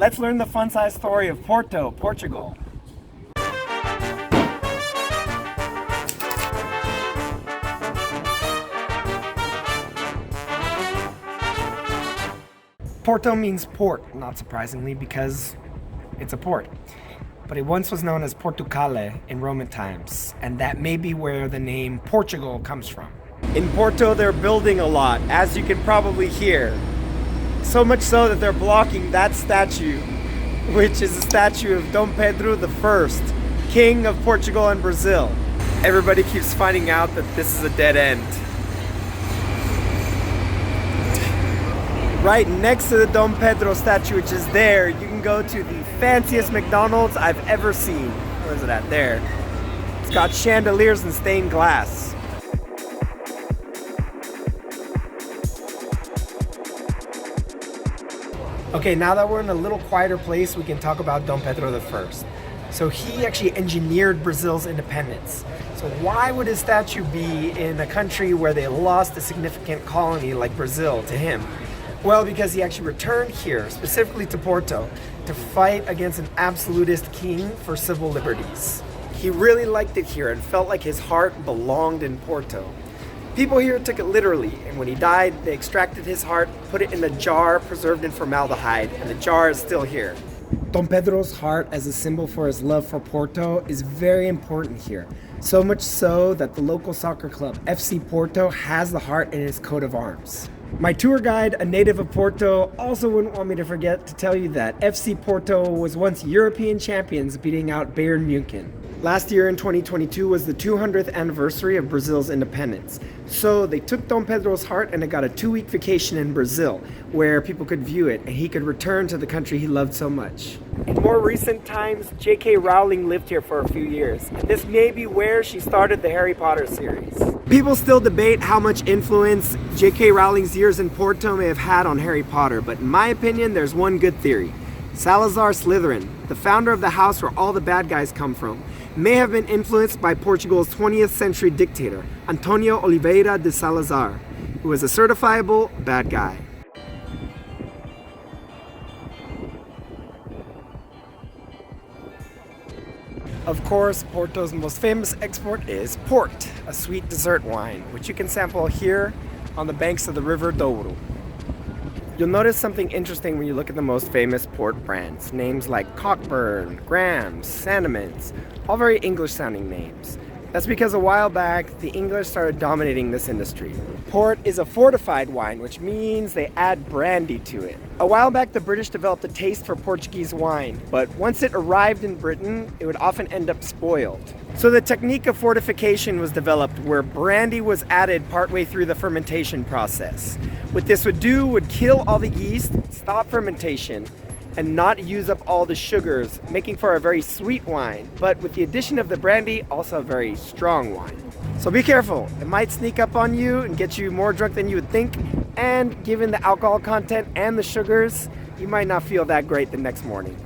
let's learn the fun-sized story of Porto, Portugal. Porto means port, not surprisingly, because it's a port. But it once was known as Portugal in Roman times, and that may be where the name Portugal comes from. In Porto, they're building a lot, as you can probably hear. So much so that they're blocking that statue, which is a statue of Dom Pedro I, King of Portugal and Brazil. Everybody keeps finding out that this is a dead end. Right next to the Dom Pedro statue, which is there, you can go to the fanciest McDonald's I've ever seen. Where is it at? There. It's got chandeliers and stained glass. Okay, now that we're in a little quieter place, we can talk about Dom Pedro I. So he actually engineered Brazil's independence. So why would his statue be in a country where they lost a significant colony like Brazil to him? Well, because he actually returned here, specifically to Porto, to fight against an absolutist king for civil liberties. He really liked it here and felt like his heart belonged in Porto. People here took it literally, and when he died, they extracted his heart, put it in a jar preserved in formaldehyde, and the jar is still here. Dom Pedro's heart as a symbol for his love for Porto is very important here. So much so that the local soccer club, FC Porto, has the heart in its coat of arms. My tour guide, a native of Porto, also wouldn't want me to forget to tell you that FC Porto was once European champions, beating out Bayern Munich. Last year in 2022 was the 200th anniversary of Brazil's independence. So they took Dom Pedro's heart and it got a 2-week vacation in Brazil where people could view it and he could return to the country he loved so much. In more recent times, J.K. Rowling lived here for a few years. And this may be where she started the Harry Potter series. People still debate how much influence J.K. Rowling's years in Porto may have had on Harry Potter, but in my opinion, there's one good theory. Salazar Slytherin, the founder of the house where all the bad guys come from, may have been influenced by Portugal's 20th century dictator, Antonio Oliveira de Salazar, who was a certifiable bad guy. Of course, Porto's most famous export is port, a sweet dessert wine, which you can sample here on the banks of the River Douro. You'll notice something interesting when you look at the most famous port brands. Names like Cockburn, Graham's, Sandeman's, all very English-sounding names. That's because a while back, the English started dominating this industry. Port is a fortified wine, which means they add brandy to it. A while back, the British developed a taste for Portuguese wine, but once it arrived in Britain, it would often end up spoiled. So the technique of fortification was developed where brandy was added partway through the fermentation process. What this would do would kill all the yeast, stop fermentation, and not use up all the sugars, making for a very sweet wine, but with the addition of the brandy, also a very strong wine. So be careful, it might sneak up on you and get you more drunk than you would think, and given the alcohol content and the sugars, you might not feel that great the next morning.